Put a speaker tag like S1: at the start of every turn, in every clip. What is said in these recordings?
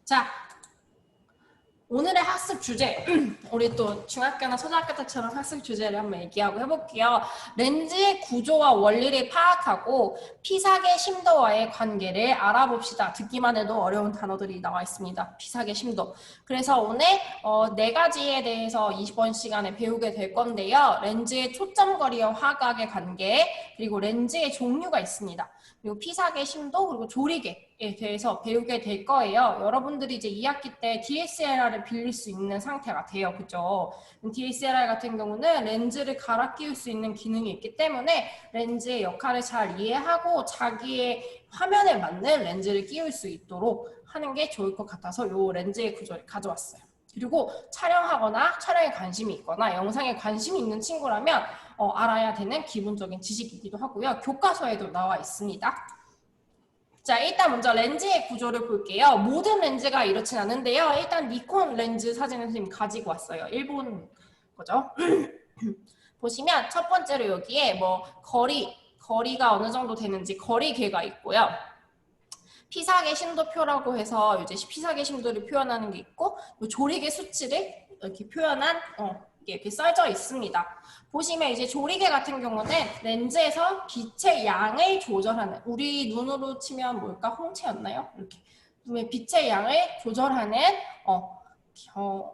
S1: 자, 오늘의 학습 주제, 우리 또 중학교나 초등학교 때처럼 학습 주제를 한번 얘기하고 해볼게요. 렌즈의 구조와 원리를 파악하고 피사계 심도와의 관계를 알아봅시다. 듣기만 해도 어려운 단어들이 나와 있습니다. 피사계 심도. 그래서 오늘 네 가지에 대해서 20번 시간에 배우게 될 건데요. 렌즈의 초점거리와 화각의 관계, 그리고 렌즈의 종류가 있습니다. 그리고 피사계 심도, 그리고 조리개에 대해서 배우게 될 거예요. 여러분들이 이제 2학기 때 DSLR을 빌릴 수 있는 상태가 돼요. 그죠? DSLR 같은 경우는 렌즈를 갈아 끼울 수 있는 기능이 있기 때문에 렌즈의 역할을 잘 이해하고 자기의 화면에 맞는 렌즈를 끼울 수 있도록 하는 게 좋을 것 같아서 이 렌즈의 구조를 가져왔어요. 그리고 촬영하거나 촬영에 관심이 있거나 영상에 관심이 있는 친구라면 알아야 되는 기본적인 지식이기도 하고요. 교과서에도 나와 있습니다. 자, 일단 먼저 렌즈의 구조를 볼게요. 모든 렌즈가 이렇진 않은데요. 일단 니콘 렌즈 사진을 선생님이 가지고 왔어요. 일본 거죠. 보시면 첫 번째로 여기에 뭐 거리가 어느 정도 되는지 거리계가 있고요. 피사계 심도표라고 해서 이제 피사계 심도를 표현하는 게 있고 조리개 수치를 이렇게 표현한 이렇게 써져 있습니다. 보시면 이제 조리개 같은 경우는 렌즈에서 빛의 양을 조절하는, 우리 눈으로 치면 뭘까? 홍채였나요? 이렇게 눈의 빛의 양을 조절하는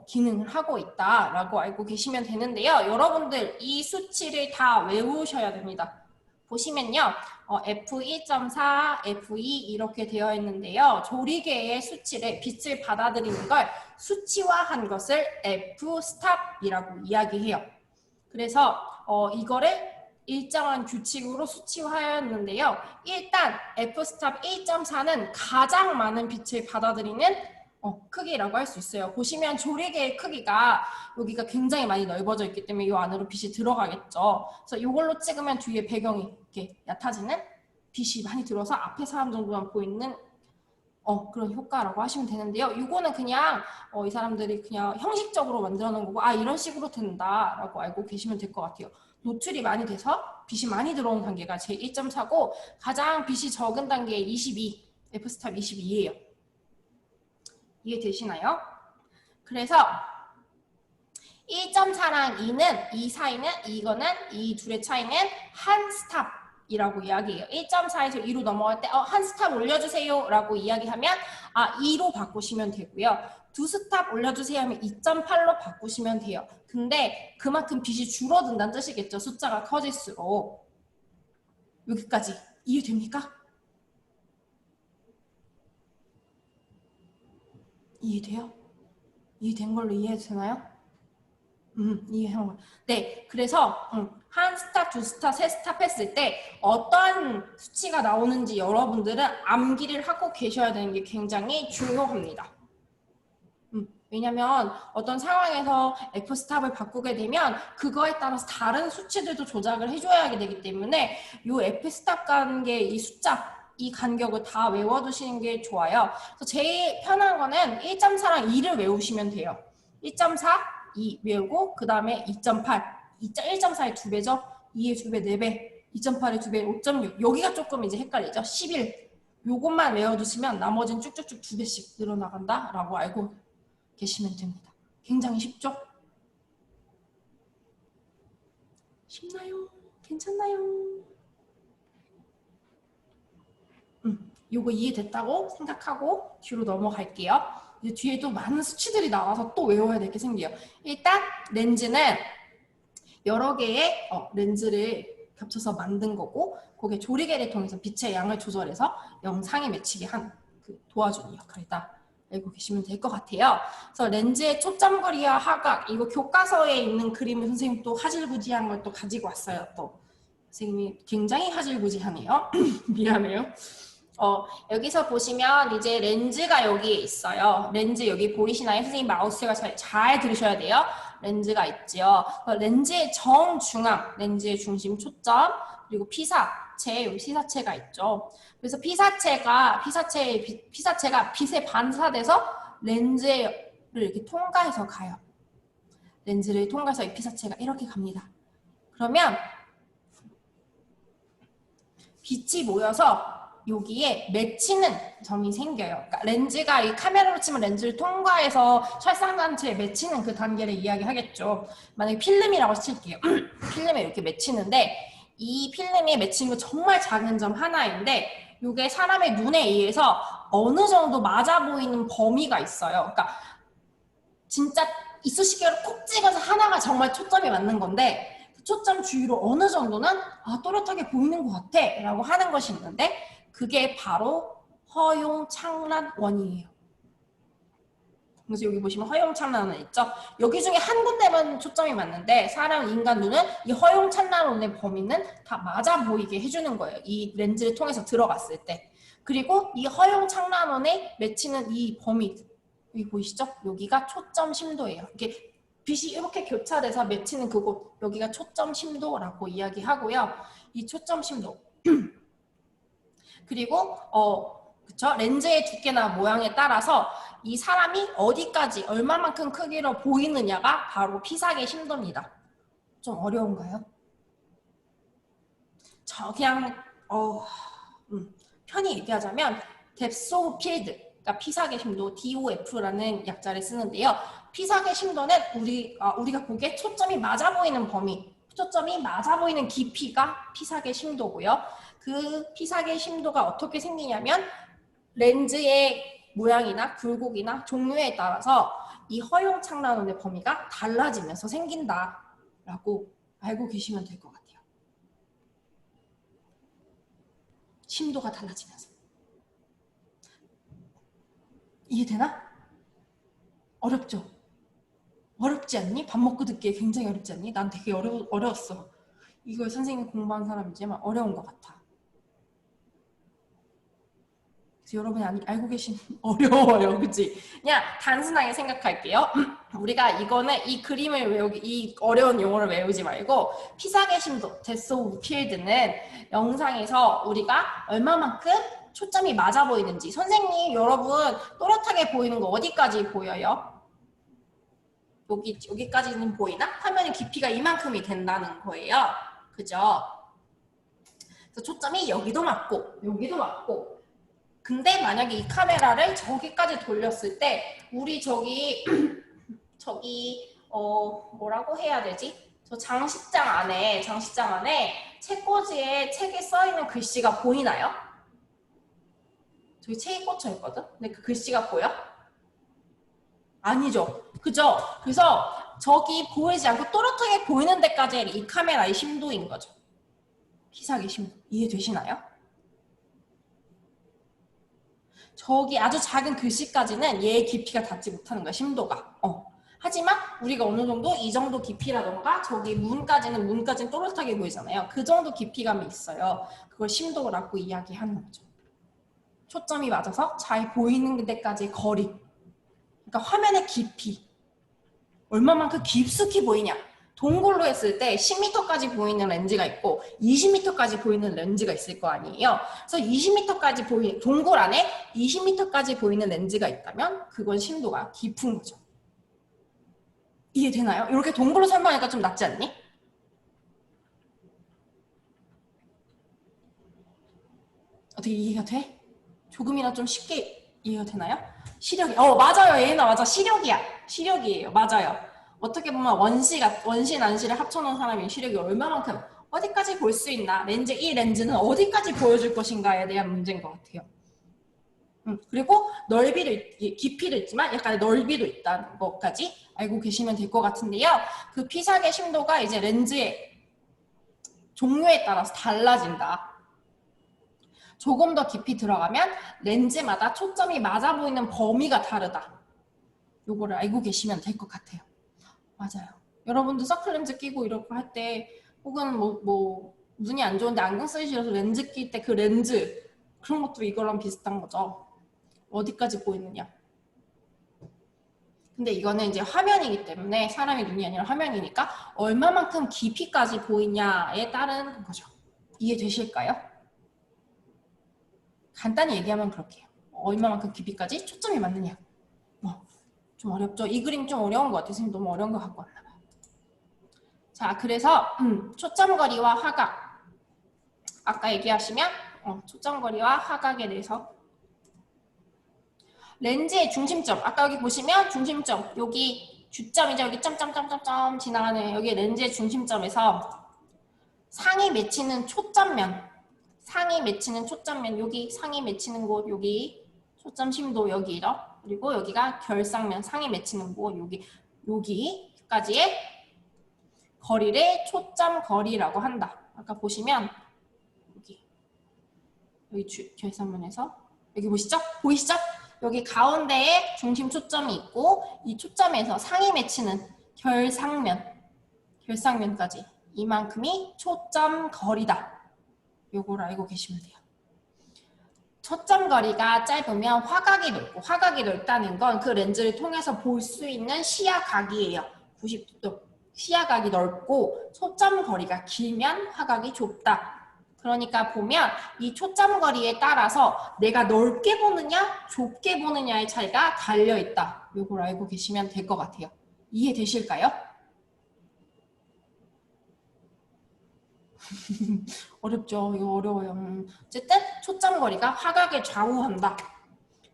S1: 기능을 하고 있다라고 알고 계시면 되는데요. 여러분들 이 수치를 다 외우셔야 됩니다. 보시면요. F1.4, F2 이렇게 되어 있는데요. 조리개의 수치를, 빛을 받아들이는 걸 수치화한 것을 F-stop이라고 이야기해요. 그래서 이거를 일정한 규칙으로 수치화하였는데요. 일단 F-stop 1.4는 가장 많은 빛을 받아들이는 크기라고 할 수 있어요. 보시면 조리개의 크기가 여기가 굉장히 많이 넓어져 있기 때문에 이 안으로 빛이 들어가겠죠. 그래서 이걸로 찍으면 뒤에 배경이 이렇게 얕아지는, 빛이 많이 들어서 앞에 사람 정도만 보이는 그런 효과라고 하시면 되는데요. 이거는 그냥 이 사람들이 그냥 형식적으로 만들어 놓은 거고 이런 식으로 된다라고 알고 계시면 될 것 같아요. 노출이 많이 돼서 빛이 많이 들어오는 단계가 제 1.4고 가장 빛이 적은 단계 22, F-stop 22예요. 이해되시나요? 그래서 1.4랑 2는 이 사이는 이 둘의 차이는 한 스탑이라고 이야기해요. 1.4에서 2로 넘어갈 때 한 스탑 올려주세요 라고 이야기하면 2로 바꾸시면 되고요. 두 스탑 올려주세요 하면 2.8로 바꾸시면 돼요. 근데 그만큼 빛이 줄어든다는 뜻이겠죠. 숫자가 커질수록. 여기까지 이해됩니까? 이해돼요? 이해된 걸로 이해해도 되나요? 이해한 거. 네, 그래서 한 스탑, 두 스탑, 세 스탑 했을 때 어떤 수치가 나오는지 여러분들은 암기를 하고 계셔야 되는 게 굉장히 중요합니다. 왜냐면 어떤 상황에서 F스탑을 바꾸게 되면 그거에 따라서 다른 수치들도 조작을 해줘야 하게 되기 때문에 이 F스탑 관계 이 숫자 이 간격을 다 외워두시는 게 좋아요. 그래서 제일 편한 거는 1.4랑 2를 외우시면 돼요. 1.4, 2 외우고 그 다음에 2.8, 1.4의 2배죠. 2의 2배, 4배, 2.8의 2배, 5.6 여기가 조금 이제 헷갈리죠. 11 요것만 외워두시면 나머지는 쭉쭉쭉 2배씩 늘어나간다 라고 알고 계시면 됩니다. 굉장히 쉽죠? 쉽나요? 괜찮나요? 요거 이해됐다고 생각하고 뒤로 넘어갈게요. 이제 뒤에도 많은 수치들이 나와서 또 외워야 될 게 생겨요. 일단 렌즈는 여러 개의 렌즈를 겹쳐서 만든 거고 그게 조리개를 통해서 빛의 양을 조절해서 영상에 맺히게 한 도와주는 역할이다. 알고 계시면 될 것 같아요. 그래서 렌즈의 초점거리와 화각 이거 교과서에 있는 그림을 선생님 또 하질구지한 걸 또 가지고 왔어요. 또 선생님이 굉장히 하질구지하네요. 미안해요. 여기서 보시면 이제 렌즈가 여기에 있어요. 렌즈 여기 보이시나요? 선생님 마우스가 잘 들으셔야 돼요. 렌즈가 있죠. 렌즈의 정중앙, 렌즈의 중심 초점, 그리고 피사체, 여기 피사체가 있죠. 그래서 피사체가 빛에 반사돼서 렌즈를 이렇게 통과해서 가요. 렌즈를 통과해서 이 피사체가 이렇게 갑니다. 그러면 빛이 모여서 여기에 맺히는 점이 생겨요. 그러니까 렌즈가 이 카메라로 치면 렌즈를 통과해서 찰상단체에 맺히는 그 단계를 이야기하겠죠. 만약에 필름이라고 칠게요. 필름에 이렇게 맺히는데 이 필름에 맺히는 거 정말 작은 점 하나인데 이게 사람의 눈에 의해서 어느 정도 맞아 보이는 범위가 있어요. 그러니까 진짜 이쑤시개로 콕 찍어서 하나가 정말 초점이 맞는 건데 그 초점 주위로 어느 정도는 또렷하게 보이는 것 같아 라고 하는 것이 있는데 그게 바로 허용창란원이에요. 그래서 여기 보시면 허용창란원 있죠? 여기 중에 한 군데만 초점이 맞는데 사람, 인간 눈은 이 허용창란원의 범위는 다 맞아 보이게 해주는 거예요. 이 렌즈를 통해서 들어갔을 때. 그리고 이 허용창란원에 맺히는 이 범위, 여기 보이시죠? 여기가 초점 심도예요. 이렇게 빛이 이렇게 교차돼서 맺히는 그곳, 여기가 초점 심도라고 이야기하고요. 이 초점 심도. 그리고 그쵸? 렌즈의 두께나 모양에 따라서 이 사람이 어디까지 얼마만큼 크기로 보이느냐가 바로 피사계 심도입니다. 좀 어려운가요? 그냥 편히 얘기하자면 depth of field, 그러니까 피사계 심도 DOF라는 약자를 쓰는데요. 피사계 심도는 우리가 보기에 초점이 맞아 보이는 범위, 초점이 맞아 보이는 깊이가 피사계 심도고요. 그 피사계 심도가 어떻게 생기냐면 렌즈의 모양이나 굴곡이나 종류에 따라서 이 허용창란원의 범위가 달라지면서 생긴다라고 알고 계시면 될 것 같아요. 심도가 달라지면서. 이해되나? 어렵죠? 어렵지 않니? 밥 먹고 듣기에 굉장히 어렵지 않니? 난 되게 어려웠어. 이걸 선생님이 공부한 사람이지만 어려운 것 같아. 여러분이 알고 계신 어려워요, 그치? 그냥 단순하게 생각할게요. 우리가 이 그림을 외우기, 이 어려운 용어를 외우지 말고 피사계 심도, depth of field는 영상에서 우리가 얼마만큼 초점이 맞아 보이는지. 선생님, 여러분 또렷하게 보이는 거 어디까지 보여요? 여기까지는 보이나? 화면의 깊이가 이만큼이 된다는 거예요. 그죠? 그래서 초점이 여기도 맞고 여기도 맞고 근데 만약에 이 카메라를 저기까지 돌렸을 때 우리 저기 뭐라고 해야 되지? 저 장식장 안에 책꽂이에 책에 써있는 글씨가 보이나요? 저기 책이 꽂혀 있거든? 근데 그 글씨가 보여? 아니죠. 그죠? 그래서 저기 보이지 않고 또렷하게 보이는 데까지 이 카메라의 심도인 거죠. 피사계 심도. 이해되시나요? 저기 아주 작은 글씨까지는 얘의 깊이가 닿지 못하는 거야, 심도가. 하지만 우리가 어느 정도 이 정도 깊이라던가 저기 문까지는 또렷하게 보이잖아요. 그 정도 깊이감이 있어요. 그걸 심도라고 이야기하는 거죠. 초점이 맞아서 잘 보이는 데까지의 거리. 그러니까 화면의 깊이. 얼마만큼 깊숙이 보이냐. 동굴로 했을 때 10m까지 보이는 렌즈가 있고 20m까지 보이는 렌즈가 있을 거 아니에요. 그래서 20m까지 보이는 동굴 안에 20m까지 보이는 렌즈가 있다면 그건 심도가 깊은 거죠. 이해되나요? 이렇게 동굴로 설명하니까 좀 낫지 않니? 어떻게 이해가 돼? 조금이나 좀 쉽게 이해가 되나요? 시력이 맞아요. 예은아 맞아. 시력이에요. 맞아요. 어떻게 보면 원시 난시를 합쳐놓은 사람이 시력이 얼마만큼 어디까지 볼 수 있나 이 렌즈는 어디까지 보여줄 것인가에 대한 문제인 것 같아요. 그리고 깊이도 있지만 약간의 넓이도 있다는 것까지 알고 계시면 될 것 같은데요. 그 피사계 심도가 이제 렌즈의 종류에 따라서 달라진다. 조금 더 깊이 들어가면 렌즈마다 초점이 맞아 보이는 범위가 다르다. 요거를 알고 계시면 될 것 같아요. 맞아요. 여러분도 서클렌즈 끼고 이렇게 할 때 혹은 뭐 눈이 안 좋은데 안경 쓰기 싫어서 렌즈 낄 때 그 렌즈 그런 것도 이거랑 비슷한 거죠. 어디까지 보이느냐. 근데 이거는 이제 화면이기 때문에 사람의 눈이 아니라 화면이니까 얼마만큼 깊이까지 보이냐에 따른 거죠. 이해되실까요? 간단히 얘기하면 그렇게요. 얼마만큼 깊이까지 초점이 맞느냐. 좀 어렵죠? 이 그림 좀 어려운 것 같아요. 선생님 너무 어려운 것 갖고 왔나 봐요. 자, 그래서 초점거리와 화각 아까 얘기하시면 초점거리와 화각에 대해서. 렌즈의 중심점, 아까 여기 보시면 중심점, 여기 주점이죠. 여기 점점점점점 지나가는 여기 렌즈의 중심점에서 상이 맺히는 초점면, 여기 상이 맺히는 곳, 여기 초점 심도 여기죠. 그리고 여기가 결상면, 상이 맺히는 곳, 여기까지의 거리를 초점거리라고 한다. 아까 보시면 여기 결상면에서 여기 보이시죠? 여기 가운데에 중심 초점이 있고 이 초점에서 상이 맺히는 결상면까지 이만큼이 초점거리다. 요걸 알고 계시면 돼요. 초점거리가 짧으면 화각이 넓고, 화각이 넓다는 건 그 렌즈를 통해서 볼 수 있는 시야각이에요. 90도. 시야각이 넓고 초점거리가 길면 화각이 좁다. 그러니까 보면 이 초점거리에 따라서 내가 넓게 보느냐 좁게 보느냐의 차이가 달려있다. 요걸 알고 계시면 될 것 같아요. 이해되실까요? 어렵죠. 이거 어려워요. 어쨌든 초점거리가 화각을 좌우한다.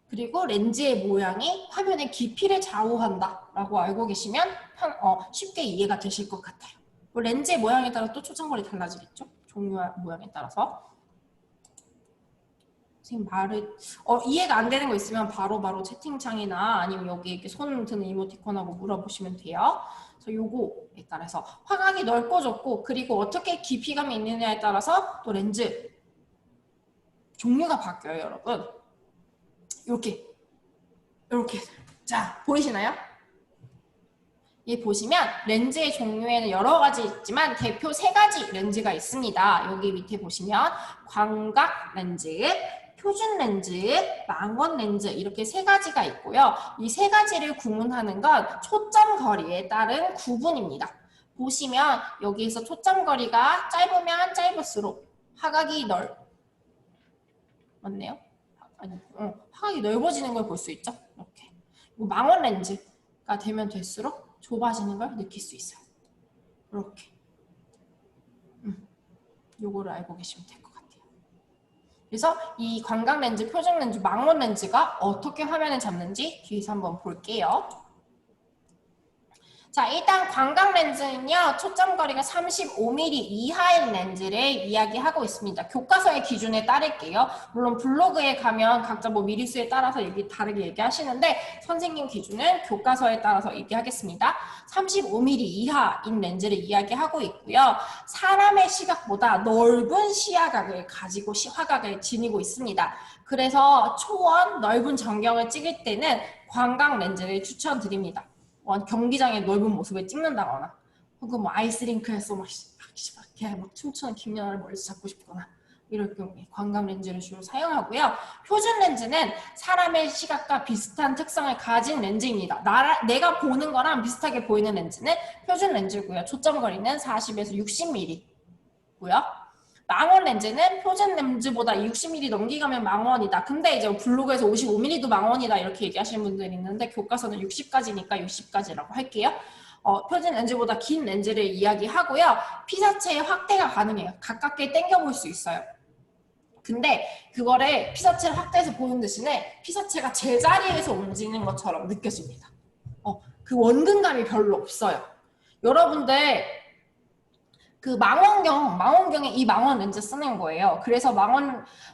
S1: 그리고 렌즈의 모양이 화면의 깊이를 좌우한다 라고 알고 계시면 쉽게 이해가 되실 것 같아요. 렌즈의 모양에 따라 또 초점거리 달라지겠죠? 종류와 모양에 따라서. 선생님 말을 이해가 안 되는 거 있으면 바로 채팅창이나 아니면 여기 이렇게 손 드는 이모티콘하고 물어보시면 돼요. 그래서 요거에 따라서 화각이 넓고 좁고 그리고 어떻게 깊이감이 있느냐에 따라서 또 렌즈 종류가 바뀌어요, 여러분. 이렇게 자 보이시나요? 이 보시면 렌즈의 종류에는 여러 가지 있지만 대표 3가지 렌즈가 있습니다. 여기 밑에 보시면 광각 렌즈, 표준 렌즈, 망원 렌즈 이렇게 3가지가 있고요. 이 3가지를 구분하는 건 초점거리에 따른 구분입니다. 보시면 여기에서 초점거리가 짧으면 짧을수록 화각이 맞네요? 아니, 화각이 넓어지는 걸 볼 수 있죠. 이렇게. 망원 렌즈가 되면 될수록 좁아지는 걸 느낄 수 있어요. 이렇게. 요거를 알고 계시면 될 것 같아요. 그래서 이 광각 렌즈, 표준 렌즈, 망원 렌즈가 어떻게 화면을 잡는지 뒤에서 한번 볼게요. 자, 일단 광각 렌즈는요. 초점거리가 35mm 이하의 렌즈를 이야기하고 있습니다. 교과서의 기준에 따를게요. 물론 블로그에 가면 각자 뭐 미리수에 따라서 다르게 얘기하시는데 선생님 기준은 교과서에 따라서 얘기하겠습니다. 35mm 이하인 렌즈를 이야기하고 있고요. 사람의 시각보다 넓은 시야각을 가지고 화각을 지니고 있습니다. 그래서 초원 넓은 전경을 찍을 때는 광각 렌즈를 추천드립니다. 경기장의 넓은 모습을 찍는다거나 혹은 뭐 아이스링크에서 막 춤추는 김연아를 멀리서 잡고 싶거나 이럴 경우에 광각 렌즈를 주로 사용하고요. 표준 렌즈는 사람의 시각과 비슷한 특성을 가진 렌즈입니다. 내가 보는 거랑 비슷하게 보이는 렌즈는 표준 렌즈고요. 초점거리는 40에서 60mm고요. 망원 렌즈는 표준 렌즈보다 60mm 넘기가면 망원이다. 근데 이제 블로그에서 55mm도 망원이다 이렇게 얘기하시는 분들이 있는데 교과서는 60까지니까 60까지라고 할게요. 표준 렌즈보다 긴 렌즈를 이야기하고요. 피사체의 확대가 가능해요. 가깝게 당겨볼 수 있어요. 근데 그거를 피사체를 확대해서 보는 대신에 피사체가 제자리에서 움직이는 것처럼 느껴집니다. 그 원근감이 별로 없어요. 여러분들 그 망원경에 이 망원 렌즈 쓰는 거예요. 그래서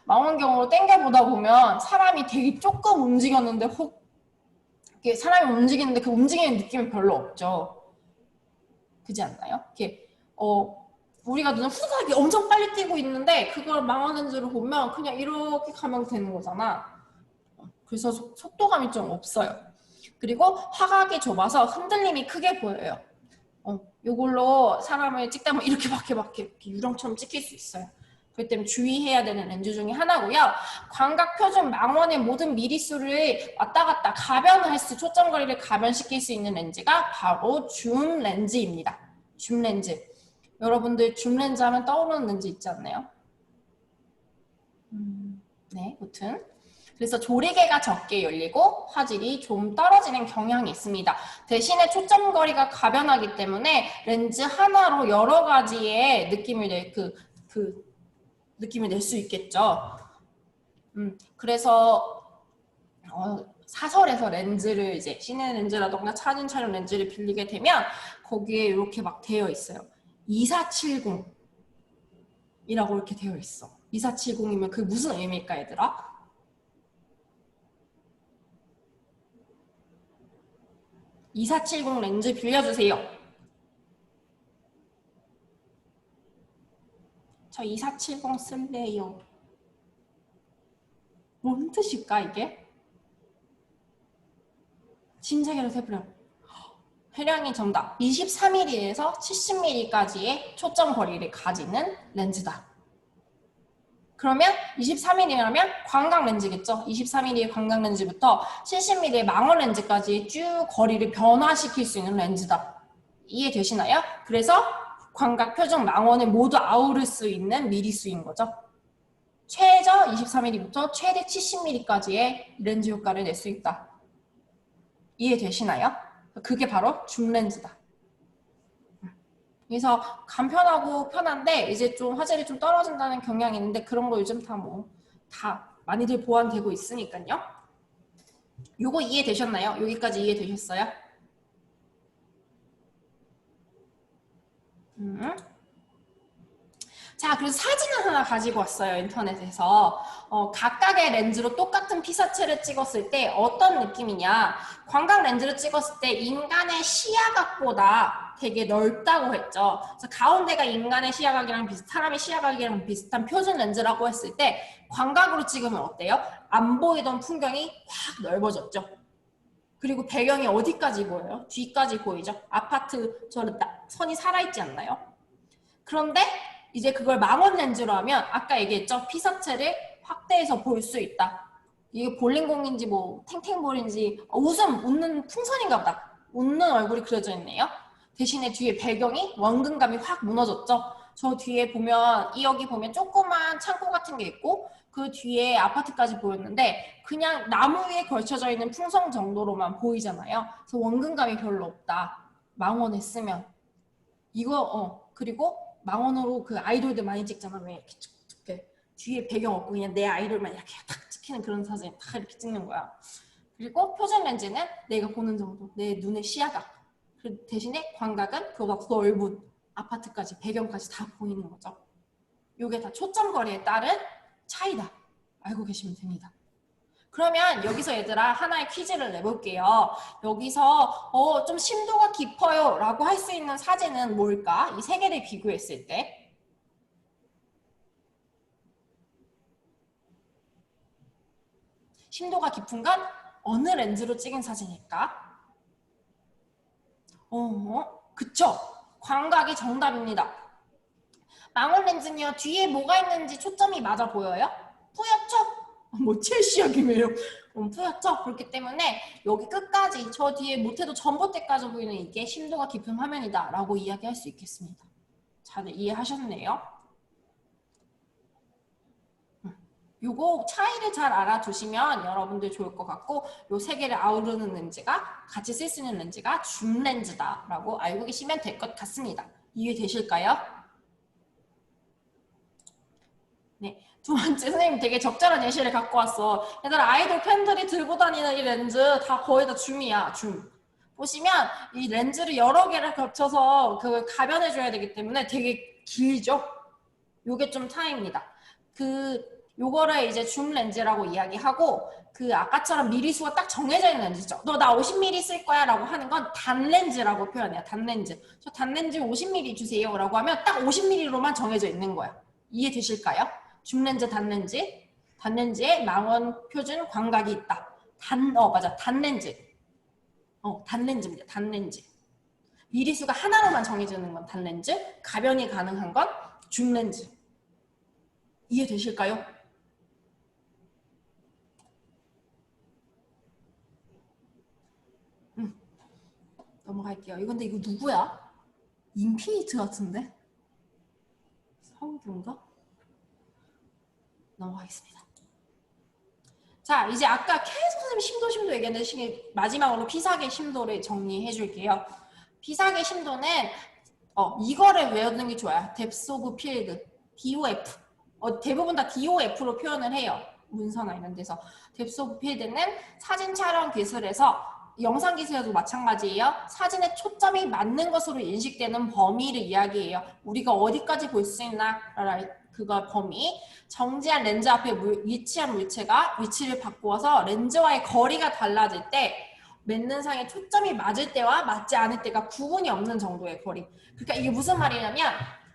S1: 망원경으로 당겨보다 보면 사람이 되게 조금 움직였는데 사람이 움직이는데 그 움직이는 느낌이 별로 없죠. 그지 않나요? 이렇게 우리가 눈을 후다닥 엄청 빨리 뛰고 있는데 그걸 망원 렌즈로 보면 그냥 이렇게 가면 되는 거잖아. 그래서 속도감이 좀 없어요. 그리고 화각이 좁아서 흔들림이 크게 보여요. 요걸로 사람을 찍다 보면 이렇게 유령처럼 찍힐 수 있어요. 그렇기 때문에 주의해야 되는 렌즈 중에 하나고요. 광각 표준 망원의 모든 미리수를 왔다 갔다 가변할 초점거리를 가변시킬 수 있는 렌즈가 바로 줌 렌즈입니다. 줌 렌즈. 여러분들 줌 렌즈 하면 떠오르는 렌즈 있지 않나요? 네, 아무튼. 그래서 조리개가 적게 열리고 화질이 좀 떨어지는 경향이 있습니다. 대신에 초점거리가 가변하기 때문에 렌즈 하나로 여러 가지의 느낌을 느낌을 낼 수 있겠죠. 그래서 사설에서 렌즈를 이제 시네 렌즈라던가 사진 촬영 렌즈를 빌리게 되면 거기에 이렇게 막 되어 있어요. 2470이라고 이렇게 되어 있어. 2470이면 그게 무슨 의미일까 얘들아? 2470 렌즈 빌려주세요. 저 2470 쓸래요. 뭔 뜻일까 이게? 진작에로 해버려. 혜령이 정답. 23mm에서 70mm까지의 초점 거리를 가지는 렌즈다. 그러면 23mm라면 광각 렌즈겠죠. 23mm 광각 렌즈부터 70mm의 망원 렌즈까지 쭉 거리를 변화시킬 수 있는 렌즈다. 이해되시나요? 그래서 광각, 표준, 망원을 모두 아우를 수 있는 미리수인 거죠. 최저 23mm부터 최대 70mm까지의 렌즈 효과를 낼 수 있다. 이해되시나요? 그게 바로 줌렌즈다. 그래서 간편하고 편한데 이제 좀 화질이 좀 떨어진다는 경향이 있는데 그런 거 요즘 다 많이들 보완되고 있으니까요. 요거 이해되셨나요? 여기까지 이해되셨어요? 자, 그래서 사진을 하나 가지고 왔어요. 인터넷에서. 각각의 렌즈로 똑같은 피사체를 찍었을 때 어떤 느낌이냐. 광각 렌즈를 찍었을 때 인간의 시야각보다 되게 넓다고 했죠. 그래서 가운데가 인간의 시야각이랑 사람의 시야각이랑 비슷한 표준 렌즈라고 했을 때 광각으로 찍으면 어때요? 안 보이던 풍경이 확 넓어졌죠. 그리고 배경이 어디까지 보여요? 뒤까지 보이죠? 아파트 저는 선이 살아있지 않나요? 그런데 이제 그걸 망원 렌즈로 하면 아까 얘기했죠? 피사체를 확대해서 볼 수 있다. 이게 볼링공인지 뭐 탱탱볼인지 웃는 풍선인가 보다. 웃는 얼굴이 그려져 있네요. 대신에 뒤에 배경이 원근감이 확 무너졌죠? 저 뒤에 보면 여기 보면 조그만 창고 같은 게 있고 그 뒤에 아파트까지 보였는데 그냥 나무 위에 걸쳐져 있는 풍선 정도로만 보이잖아요. 그래서 원근감이 별로 없다. 망원에 쓰면. 그리고 망원으로 그 아이돌들 많이 찍잖아. 왜 이렇게 뒤에 배경 없고 그냥 내 아이돌만 이렇게 탁 찍히는 그런 사진 딱 이렇게 찍는 거야. 그리고 표준 렌즈는 내가 보는 정도, 내 눈의 시야각. 그 대신에 광각은 그거보다 더 넓은 아파트까지, 배경까지 다 보이는 거죠. 이게 다 초점 거리에 따른 차이다. 알고 계시면 됩니다. 그러면 여기서 얘들아 하나의 퀴즈를 내볼게요. 여기서 좀 심도가 깊어요 라고 할 수 있는 사진은 뭘까? 이 세 개를 비교했을 때 심도가 깊은 건 어느 렌즈로 찍은 사진일까? 그쵸? 광각이 정답입니다. 망원 렌즈는요, 뒤에 뭐가 있는지 초점이 맞아 보여요? 뿌옇죠? 뭐 첼시약이네요. 뿌옇죠? 그렇기 때문에 여기 끝까지 저 뒤에 못해도 전봇대까지 보이는 이게 심도가 깊은 화면이다 라고 이야기할 수 있겠습니다. 잘 이해하셨네요? 요거 차이를 잘 알아두시면 여러분들 좋을 것 같고 요 세 개를 아우르는 렌즈가 같이 쓸 수 있는 렌즈가 줌 렌즈다 라고 알고 계시면 될 것 같습니다. 이해되실까요? 네, 두 번째 선생님 되게 적절한 예시를 갖고 왔어. 얘들아 아이돌 팬들이 들고 다니는 이 렌즈 다 거의 다 줌이야. 줌. 보시면 이 렌즈를 여러 개를 겹쳐서 그 가변해줘야 되기 때문에 되게 길죠? 요게 좀 차이입니다. 요거를 이제 줌 렌즈라고 이야기하고 그 아까처럼 미리수가 딱 정해져 있는 렌즈죠. 너 나 50mm 쓸 거야 라고 하는 건 단렌즈라고 표현해요. 단렌즈. 저 단렌즈 50mm 주세요 라고 하면 딱 50mm로만 정해져 있는 거야. 이해되실까요? 줌 렌즈, 단렌즈. 단렌즈에 망원, 표준, 광각이 있다. 맞아. 단렌즈. 단렌즈입니다. 단렌즈. 미리수가 하나로만 정해지는 건 단렌즈. 가변이 가능한 건 줌 렌즈. 이해되실까요? 넘어갈게요. 근데 이거 누구야? 인피니트 같은데? 성규인가? 넘어가겠습니다. 자, 이제 아까 계속 선생님 심도 얘기했는데 마지막으로 피사계 심도를 정리해 줄게요. 피사계 심도는 이거를 외우는 게 좋아요. 뎁스 오브 필드, DOF. 대부분 다 DOF로 표현을 해요. 문서나 이런 데서. depth of field는 사진 촬영 기술에서 영상 기술에도 마찬가지예요. 사진의 초점이 맞는 것으로 인식되는 범위를 이야기해요. 우리가 어디까지 볼 수 있나? 그거 범위. 정지한 렌즈 앞에 위치한 물체가 위치를 바꾸어서 렌즈와의 거리가 달라질 때 맨눈상의 초점이 맞을 때와 맞지 않을 때가 구분이 없는 정도의 거리. 그러니까 이게 무슨 말이냐면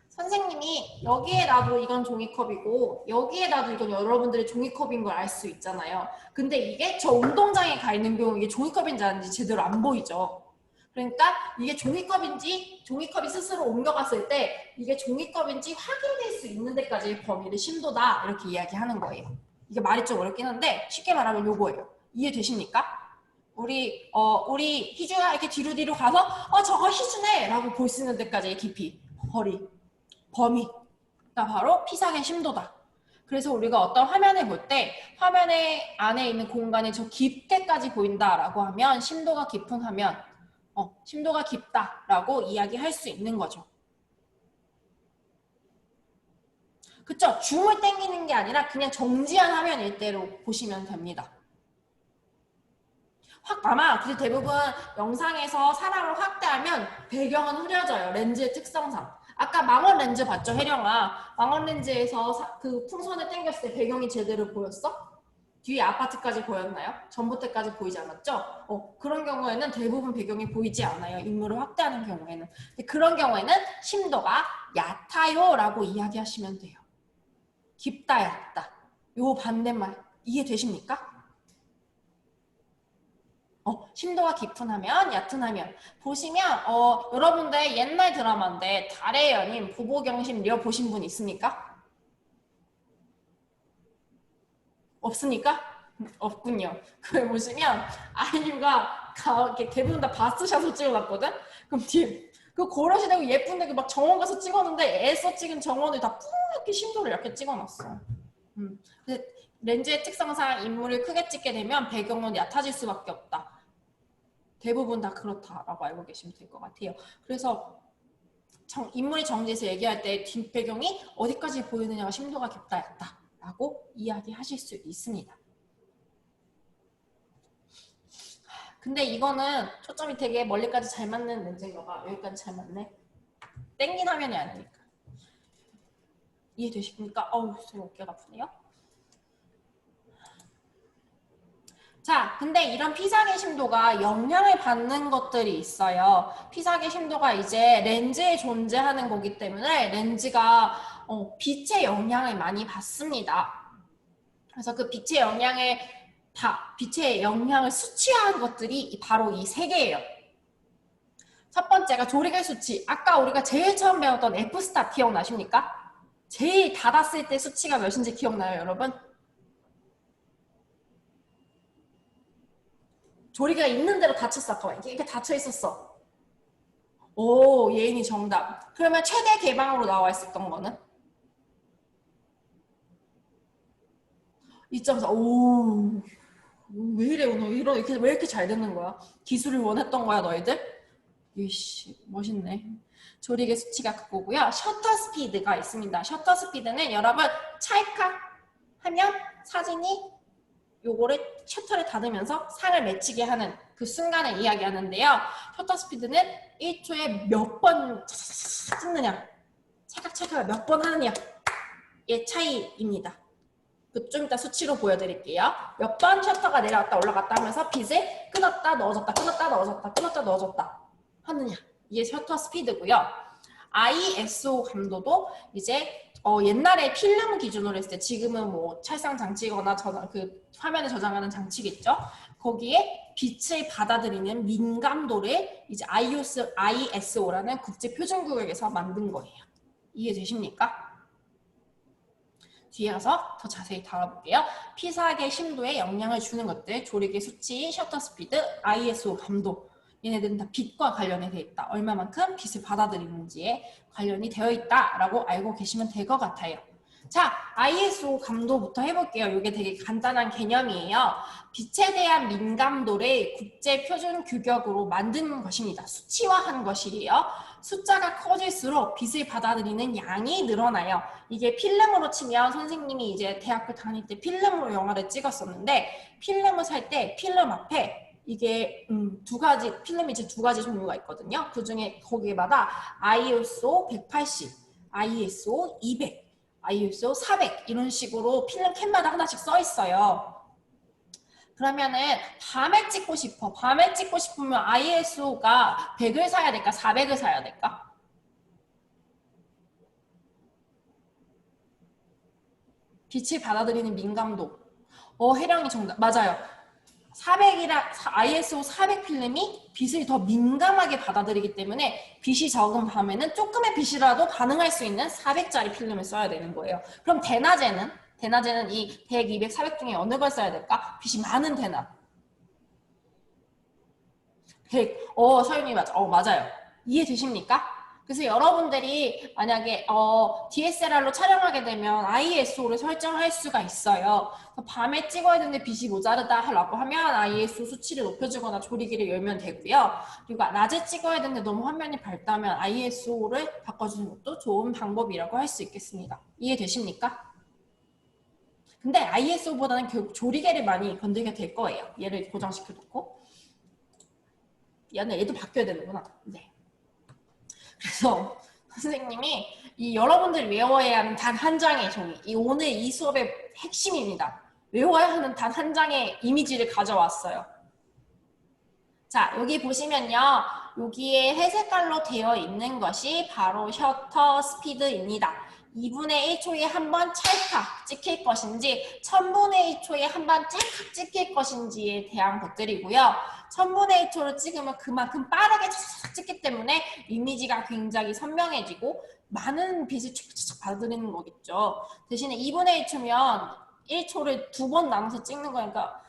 S1: 선생님이 여기에 놔도 이건 종이컵이고 여기에 놔도 이건 여러분들의 종이컵인 걸 알 수 있잖아요. 근데 이게 저 운동장에 가 있는 경우 이게 종이컵인지 아닌지 제대로 안 보이죠. 그러니까 이게 종이컵인지 종이컵이 스스로 옮겨갔을 때 이게 종이컵인지 확인될 수 있는 데까지의 범위를 심도다 이렇게 이야기하는 거예요. 이게 말이 좀 어렵긴 한데 쉽게 말하면 요거예요. 이해되십니까? 우리 희주가 이렇게 뒤로 가서 저거 희주네 라고 볼 수 있는 데까지의 깊이, 거리, 범위가 바로 피사계 심도다. 그래서 우리가 어떤 화면을 볼 때 화면의 안에 있는 공간이 저 깊게까지 보인다라고 하면 심도가 깊은 화면, 심도가 깊다라고 이야기할 수 있는 거죠. 그쵸? 줌을 당기는 게 아니라 그냥 정지한 화면일 때로 보시면 됩니다. 아마 대부분 영상에서 사람을 확대하면 배경은 흐려져요. 렌즈의 특성상. 아까 망원 렌즈 봤죠, 혜령아? 망원 렌즈에서 그 풍선을 당겼을 때 배경이 제대로 보였어? 뒤에 아파트까지 보였나요? 전봇대까지 보이지 않았죠? 그런 경우에는 대부분 배경이 보이지 않아요. 인물을 확대하는 경우에는. 근데 그런 경우에는 심도가 얕아요 라고 이야기하시면 돼요. 깊다, 얕다. 요 반대말 이해되십니까? 심도가 깊은 화면, 얕은 화면. 보시면 여러분들 옛날 드라마인데 달의 연인, 부부경심 리어 보신 분 있습니까? 없습니까? 없군요. 그걸 보시면 아이유가 이렇게 대부분 다 바스샷을 찍어놨거든? 그럼 뒤에 그 고려시 되고 예쁜데 막 정원 가서 찍었는데 애써 찍은 정원을 다 뿌옇게 심도를 이렇게 찍어놨어. 근데 렌즈의 특성상 인물을 크게 찍게 되면 배경은 얕아질 수밖에 없다. 대부분 다 그렇다라고 알고 계시면 될 것 같아요. 그래서 인물이 정지해서 얘기할 때 뒷배경이 어디까지 보이느냐가 심도가 깊다 얕다 라고 이야기하실 수 있습니다. 근데 이거는 초점이 되게 멀리까지 잘 맞는 렌즈인가 봐. 여기까지 잘 맞네. 땡긴 화면이 아니니까. 이해되십니까? 어우, 어깨가 아프네요. 자, 근데 이런 피사계 심도가 영향을 받는 것들이 있어요. 피사계 심도가 이제 렌즈에 존재하는 거기 때문에 렌즈가 빛의 영향을 많이 받습니다. 그래서 그 빛의 영향을 수치화한 것들이 바로 이 세 개예요. 첫 번째가 조리개 수치. 아까 우리가 제일 처음 배웠던 F스타 기억나십니까? 제일 닫았을 때 수치가 몇인지 기억나요, 여러분? 조리개가 있는 대로 닫혔어. 아까 이렇게 닫혀 있었어. 오, 예인이 정답. 그러면 최대 개방으로 나와 있었던 거는? 2.4. 오, 왜 이래 오늘 왜 이렇게 잘 듣는 거야? 기술을 원했던 거야 너희들? 이씨, 멋있네. 조리개 수치가 그거고요. 셔터 스피드가 있습니다. 셔터 스피드는 여러분 찰칵 하면 사진이 요거를 셔터를 닫으면서 상을 맺히게 하는 그 순간을 이야기하는데요. 셔터 스피드는 1초에 몇 번 찍느냐, 찰칵찰칵 몇 번 하느냐의 차이입니다. 좀 이따 수치로 보여드릴게요. 몇 번 셔터가 내려왔다 올라갔다 하면서 빛을 끊었다 넣어줬다 끊었다 넣어줬다 끊었다 넣어줬다 하느냐. 이게 셔터 스피드고요. ISO 감도도 이제 옛날에 필름 기준으로 했을 때 지금은 뭐 찰상 장치거나 그 화면에 저장하는 장치겠죠. 거기에 빛을 받아들이는 민감도를 이제 ISO라는 국제 표준 구역에서 만든 거예요. 이해되십니까? 뒤에 가서 더 자세히 다뤄볼게요. 피사계 심도에 영향을 주는 것들, 조리개 수치, 셔터 스피드, ISO 감도. 얘네들은 다 빛과 관련이 되어 있다. 얼마만큼 빛을 받아들이는지에 관련이 되어 있다라고 알고 계시면 될 것 같아요. 자, ISO 감도부터 해볼게요. 이게 되게 간단한 개념이에요. 빛에 대한 민감도를 국제 표준 규격으로 만드는 것입니다. 수치화한 것이에요. 숫자가 커질수록 빛을 받아들이는 양이 늘어나요. 이게 필름으로 치면 선생님이 이제 대학교 다닐 때 필름으로 영화를 찍었었는데 필름을 살 때 필름 앞에 이게 두 가지 필름이 이제 두 가지 종류가 있거든요. 그 중에 거기마다 ISO 180, ISO 200, ISO 400 이런 식으로 필름 캔마다 하나씩 써 있어요. 그러면은 밤에 찍고 싶어. 밤에 찍고 싶으면 ISO가 100을 사야 될까? 400을 사야 될까? 빛을 받아들이는 민감도. 혜령이 정답. 맞아요. 400이라 ISO 400 필름이 빛을 더 민감하게 받아들이기 때문에 빛이 적은 밤에는 조금의 빛이라도 반응할 수 있는 400짜리 필름을 써야 되는 거예요. 그럼 대낮에는 이 100, 200, 400 중에 어느 걸 써야 될까? 빛이 많은 대낮. 100. 서윤이 맞아. 맞아요. 이해되십니까? 그래서 여러분들이 만약에 DSLR로 촬영하게 되면 ISO를 설정할 수가 있어요. 밤에 찍어야 되는데 빛이 모자르다라고 하면 ISO 수치를 높여주거나 조리개를 열면 되고요. 그리고 낮에 찍어야 되는데 너무 화면이 밝다면 ISO를 바꿔주는 것도 좋은 방법이라고 할 수 있겠습니다. 이해되십니까? 근데 ISO보다는 결국 조리개를 많이 건들게 될 거예요. 얘를 고정시켜놓고. 얘도 바뀌어야 되는구나. 네. 그래서 선생님이 이 여러분들이 외워야 하는 단 한 장의 종이, 오늘 이 수업의 핵심입니다. 외워야 하는 단 한 장의 이미지를 가져왔어요. 자, 여기 보시면요. 여기에 회색깔로 되어 있는 것이 바로 셔터 스피드입니다. 2분의 1초에 한 번 찰칵 찍힐 것인지 1000분의 1초에 한 번 찰칵 찍힐 것인지에 대한 것들이고요. 1000분의 1초를 찍으면 그만큼 빠르게 착착 찍기 때문에 이미지가 굉장히 선명해지고 많은 빛을 착착 받아들이는 거겠죠. 대신에 2분의 1초면 1초를 두 번 나눠서 찍는 거니까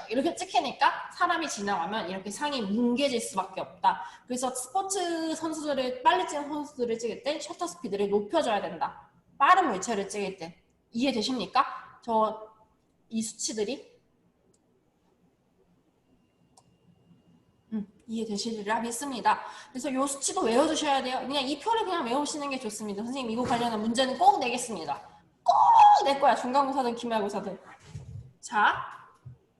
S1: 이렇게 찍히니까 사람이 지나가면 이렇게 상이 뭉개질 수밖에 없다. 그래서 스포츠 선수들을 빨리 찍는 선수들을 찍을 때 셔터 스피드를 높여줘야 된다. 빠른 물체를 찍을 때. 이해되십니까? 이 수치들이 이해되시리라 믿습니다. 그래서 이 수치도 외워주셔야 돼요. 그냥 이 표를 그냥 외우시는 게 좋습니다. 선생님 이거 관련한 문제는 꼭 내겠습니다. 꼭 낼 거야. 중간고사든 기말고사든. 자.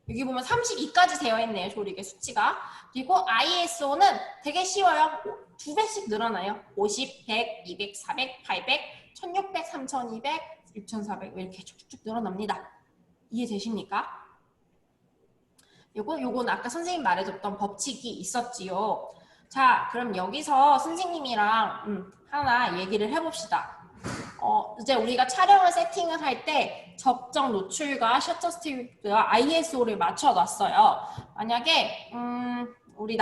S1: 여기 보면 32까지 되어 있네요. 조리개 수치가. 그리고 ISO는 되게 쉬워요. 2배씩 늘어나요. 50, 100, 200, 400, 800, 1600, 3200, 6400 이렇게 쭉쭉 늘어납니다. 이해되십니까? 요건 아까 선생님 말해줬던 법칙이 있었지요. 자, 그럼 여기서 선생님이랑 하나 얘기를 해봅시다. 이제 우리가 촬영을 세팅을 할 때 적정 노출과 셔터 스피드와 ISO를 맞춰놨어요. 만약에 우리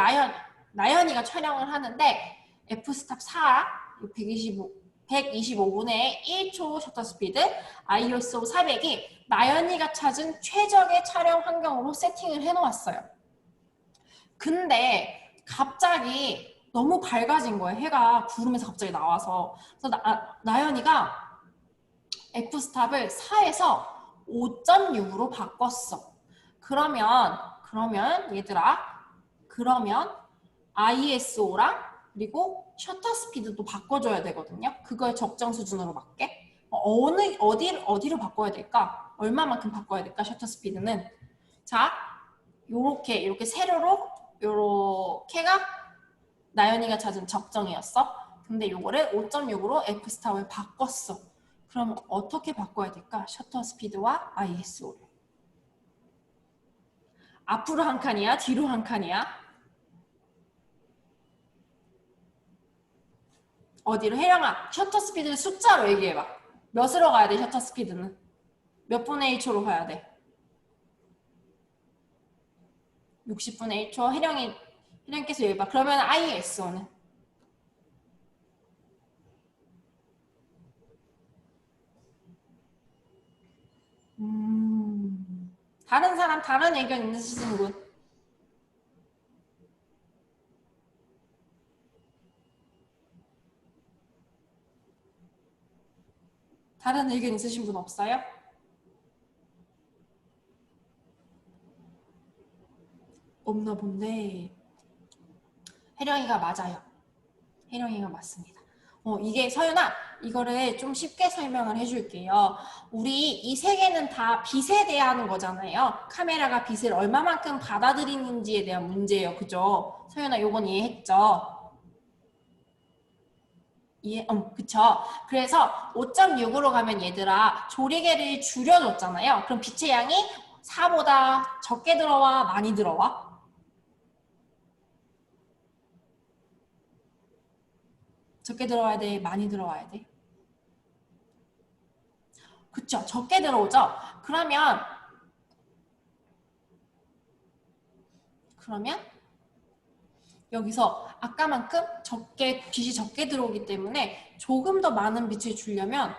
S1: 나연이가 촬영을 하는데 f스탑 4, 125분의 1초 셔터 스피드, ISO 400이 나연이가 찾은 최적의 촬영 환경으로 세팅을 해놓았어요. 근데 갑자기 너무 밝아진 거예요. 해가 구름에서 갑자기 나와서. 그래서 나연이가 F스탑을 4에서 5.6으로 바꿨어. 그러면 얘들아, 그러면 ISO랑 그리고 셔터 스피드도 바꿔줘야 되거든요. 그걸 적정 수준으로 맞게. 어디로 바꿔야 될까? 얼마만큼 바꿔야 될까? 셔터 스피드는. 자, 요렇게 세로로 요렇게가 나연이가 찾은 적정이었어. 근데 요거를 5.6으로 F스탑을 바꿨어. 그럼 어떻게 바꿔야 될까? 셔터 스피드와 ISO를. 앞으로 한 칸이야? 뒤로 한 칸이야? 어디로? 혜령아, 셔터 스피드를 숫자로 얘기해봐. 몇으로 가야 돼, 셔터 스피드는? 몇 분의 1초로 가야 돼? 60분의 1초. 혜령께서 얘기해봐. 그러면 ISO는? 다른 사람, 다른 의견 있으신 분? 다른 의견 있으신 분 없어요? 없나 본데. 혜령이가 맞아요. 혜령이가 맞습니다. 이게 서윤아, 이거를 좀 쉽게 설명을 해줄게요. 우리 이 세 개는 다 빛에 대한 거잖아요. 카메라가 빛을 얼마만큼 받아들이는지에 대한 문제예요. 그죠? 서윤아, 요건 이해했죠? 그쵸. 그래서 5.6으로 가면 얘들아, 조리개를 줄여줬잖아요. 그럼 빛의 양이 4보다 적게 들어와, 많이 들어와? 적게 들어와야 돼? 많이 들어와야 돼? 그쵸. 적게 들어오죠? 그러면 여기서 아까만큼 빛이 적게 들어오기 때문에 조금 더 많은 빛을 주려면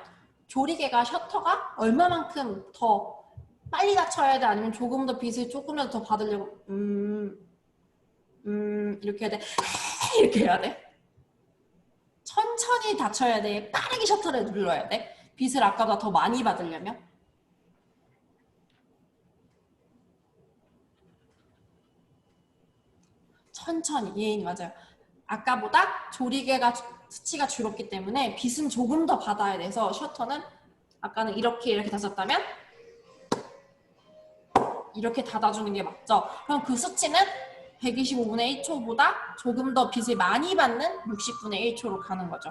S1: 조리개가 셔터가 얼마만큼 더 빨리 닫혀야 돼? 아니면 조금 더 빛을 조금이라도 더 받으려고 이렇게 해야 돼? 이렇게 해야 돼? 천천히 닫혀야 돼? 빠르게 셔터를 눌러야 돼? 빛을 아까보다 더 많이 받으려면? 천천히. 예, 맞아요. 아까보다 조리개가 수치가 줄었기 때문에 빛은 조금 더 받아야 돼서 셔터는 아까는 이렇게 닫았다면 이렇게 닫아주는 게 맞죠? 그럼 그 수치는 125분의 1초보다 조금 더 빛을 많이 받는 60분의 1초로 가는 거죠.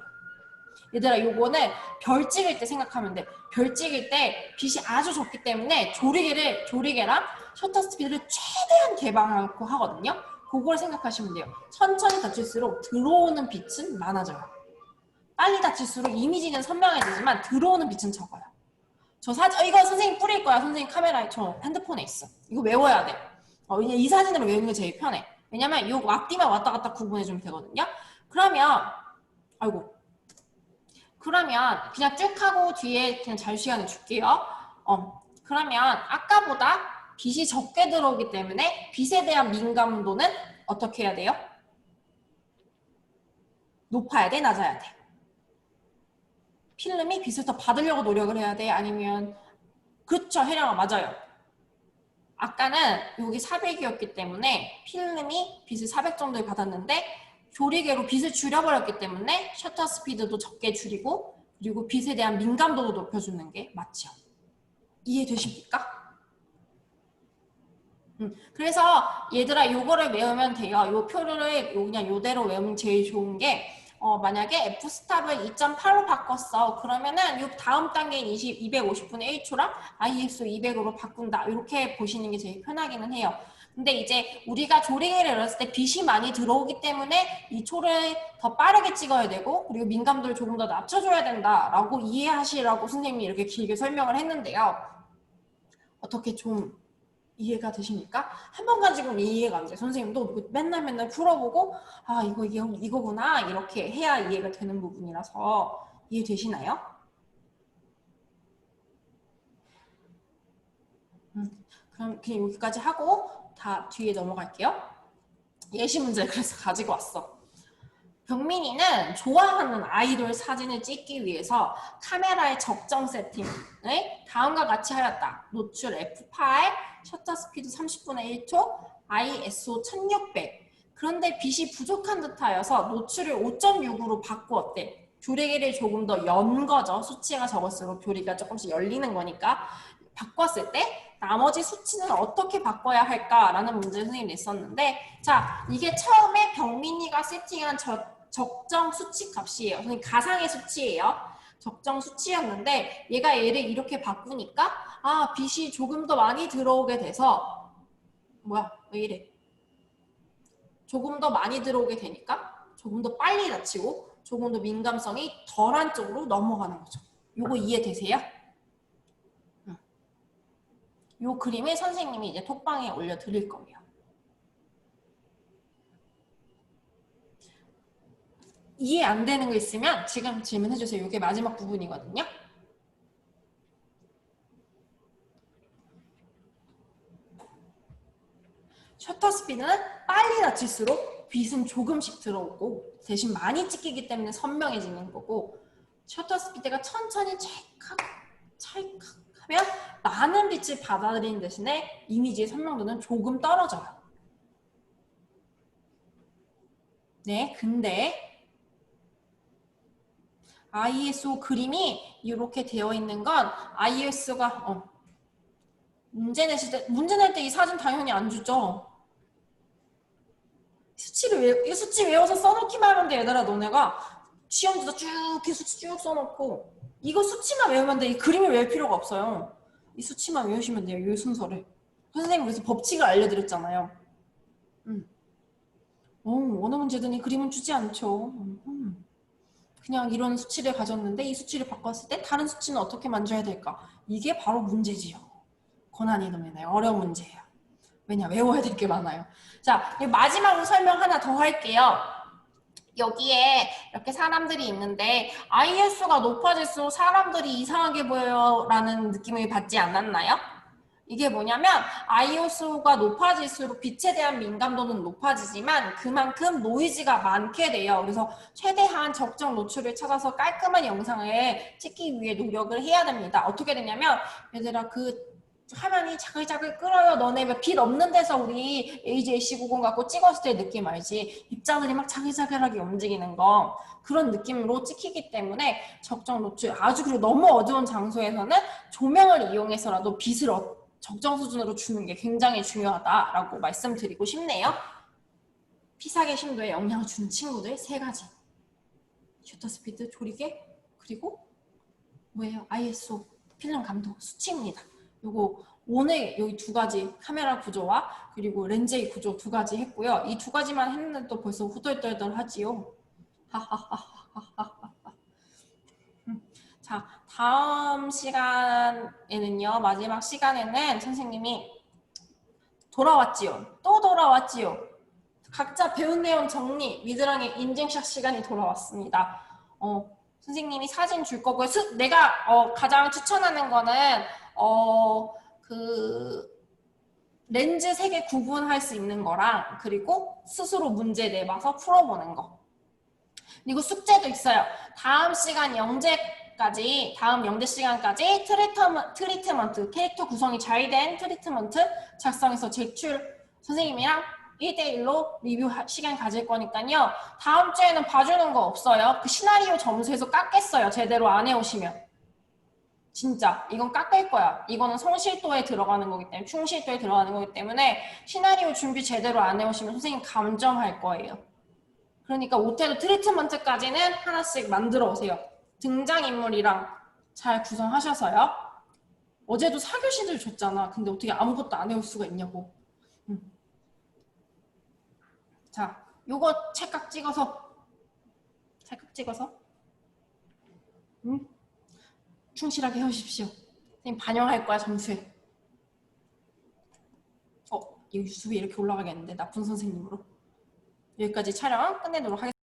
S1: 얘들아, 요거는 별 찍을 때 생각하면 돼. 별 찍을 때 빛이 아주 적기 때문에 조리개랑 셔터 스피드를 최대한 개방하고 하거든요. 그걸 생각하시면 돼요. 천천히 닫힐수록 들어오는 빛은 많아져요. 빨리 닫힐수록 이미지는 선명해지지만 들어오는 빛은 적어요. 이거 선생님 뿌릴 거야. 선생님 카메라에, 저 핸드폰에 있어. 이거 외워야 돼. 이 사진으로 외우는 게 제일 편해. 왜냐면 이 앞뒤만 왔다 갔다 구분해주면 되거든요. 그러면 그냥 쭉 하고 뒤에 그냥 자유시간을 줄게요. 그러면 아까보다 빛이 적게 들어오기 때문에 빛에 대한 민감도는 어떻게 해야 돼요? 높아야 돼? 낮아야 돼? 필름이 빛을 더 받으려고 노력을 해야 돼? 아니면 그쵸, 혜령아, 맞아요. 아까는 여기 400이었기 때문에 필름이 빛을 400 정도에 받았는데 조리개로 빛을 줄여버렸기 때문에 셔터 스피드도 적게 줄이고 그리고 빛에 대한 민감도도 높여주는 게 맞죠. 이해되십니까? 그래서 얘들아 요거를 외우면 돼요. 요 표를 그냥 요대로 외우면 제일 좋은 게 만약에 F스탑을 2.8로 바꿨어. 그러면은 요 다음 단계인 250분의 1초랑 ISO 200으로 바꾼다. 이렇게 보시는 게 제일 편하기는 해요. 근데 이제 우리가 조리개를 열었을 때 빛이 많이 들어오기 때문에 이 초를 더 빠르게 찍어야 되고 그리고 민감도를 조금 더 낮춰줘야 된다라고 이해하시라고 선생님이 이렇게 길게 설명을 했는데요. 어떻게 좀 이해가 되십니까? 한 번 가지고는 이해가 안 돼. 선생님도 맨날 풀어보고 이거구나 이렇게 해야 이해가 되는 부분이라서 이해되시나요? 그럼 그냥 여기까지 하고 다 뒤에 넘어갈게요. 예시 문제 그래서 가지고 왔어. 병민이는 좋아하는 아이돌 사진을 찍기 위해서 카메라의 적정 세팅을 다음과 같이 하였다. 노출 f8, 셔터 스피드 30분의 1초, ISO 1600. 그런데 빛이 부족한 듯하여서 노출을 5.6으로 바꾸었대. 조리개를 조금 더 연 거죠. 수치가 적을수록 조리가 조금씩 열리는 거니까. 바꿨을 때 나머지 수치는 어떻게 바꿔야 할까라는 문제를 선생님이 냈었는데 자, 이게 처음에 병민이가 세팅한 적정 수치 값이에요. 선생님 가상의 수치예요. 적정 수치였는데 얘가 얘를 이렇게 바꾸니까 빛이 조금 더 많이 들어오게 돼서 왜 이래? 조금 더 많이 들어오게 되니까 조금 더 빨리 닫히고 조금 더 민감성이 덜한 쪽으로 넘어가는 거죠. 요거 이해되세요? 요 그림을 선생님이 이제 톡방에 올려드릴 거예요. 이해 안 되는 거 있으면 지금 질문해 주세요. 이게 마지막 부분이거든요. 셔터 스피드는 빨리 닫힐수록 빛은 조금씩 들어오고 대신 많이 찍히기 때문에 선명해지는 거고 셔터 스피드가 천천히 찰칵 하면 많은 빛을 받아들이는 대신에 이미지의 선명도는 조금 떨어져요. 네, 근데 ISO 그림이 이렇게 되어 있는 건 ISO가 문제 낼 때 이 사진 당연히 안 주죠. 이 수치 외워서 써놓기만 하면 돼, 얘들아. 너네가 시험지도 쭉 이렇게 수치 쭉 써놓고 이거 수치만 외우면 돼. 이 그림을 외울 필요가 없어요. 이 수치만 외우시면 돼요. 이 순서를. 선생님 그래서 법칙을 알려드렸잖아요. 어느 문제든 이 그림은 주지 않죠. 그냥 이런 수치를 가졌는데 이 수치를 바꿨을 때 다른 수치는 어떻게 만져야 될까? 이게 바로 문제지요. 고난이도면요. 어려운 문제예요. 왜냐? 외워야 될 게 많아요. 자, 마지막으로 설명 하나 더 할게요. 여기에 이렇게 사람들이 있는데 ISO가 높아질수록 사람들이 이상하게 보여요 라는 느낌을 받지 않았나요? 이게 뭐냐면 ISO가 높아질수록 빛에 대한 민감도는 높아지지만 그만큼 노이즈가 많게 돼요. 그래서 최대한 적정 노출을 찾아서 깔끔한 영상을 찍기 위해 노력을 해야 됩니다. 어떻게 되냐면 얘들아 화면이 자글자글 끓어요. 너네 왜 빛 없는 데서 우리 AJ-C90 갖고 찍었을 때 느낌 알지? 입자들이 막 자글자글하게 움직이는 거 그런 느낌으로 찍히기 때문에 적정 노출 그리고 너무 어두운 장소에서는 조명을 이용해서라도 빛을 적정 수준으로 주는 게 굉장히 중요하다라고 말씀드리고 싶네요. 피사계 심도에 영향을 주는 친구들 3가지. 셔터 스피드, 조리개, 그리고 뭐예요? ISO, 필름 감도, 수치입니다. 요거 오늘 여기 2가지 카메라 구조와 그리고 렌즈의 구조 2가지 했고요. 이 2가지만 했는데도 벌써 후덜덜덜 하지요. 자, 다음 시간에는요. 마지막 시간에는 선생님이 돌아왔지요. 또 돌아왔지요. 각자 배운 내용 정리, 미드랑의 인증샷 시간이 돌아왔습니다. 선생님이 사진 줄 거고요. 내가 가장 추천하는 거는 렌즈 3개 구분할 수 있는 거랑 그리고 스스로 문제 내봐서 풀어보는 거. 그리고 숙제도 있어요. 다음 영재 시간까지 트리트먼트, 캐릭터 구성이 잘 된 트리트먼트 작성해서 제출 선생님이랑 1대1로 리뷰 시간 가질 거니까요. 다음 주에는 봐주는 거 없어요. 그 시나리오 점수에서 깎겠어요. 제대로 안 해오시면. 진짜 이건 깎일 거야. 이거는 성실도에 들어가는 거기 때문에 충실도에 들어가는 거기 때문에 시나리오 준비 제대로 안 해오시면 선생님 감점할 거예요. 그러니까 오태도 트리트먼트까지는 하나씩 만들어 오세요. 등장인물이랑 잘 구성하셔서요. 어제도 4교시들 줬잖아. 근데 어떻게 아무것도 안 해올 수가 있냐고. 자, 요거 찰칵 찍어서 충실하게 해오십시오. 선생님 반영할 거야, 점수에. 이거 유튜브에 이렇게 올라가겠는데 나쁜 선생님으로. 여기까지 촬영 끝내도록 하겠습니다.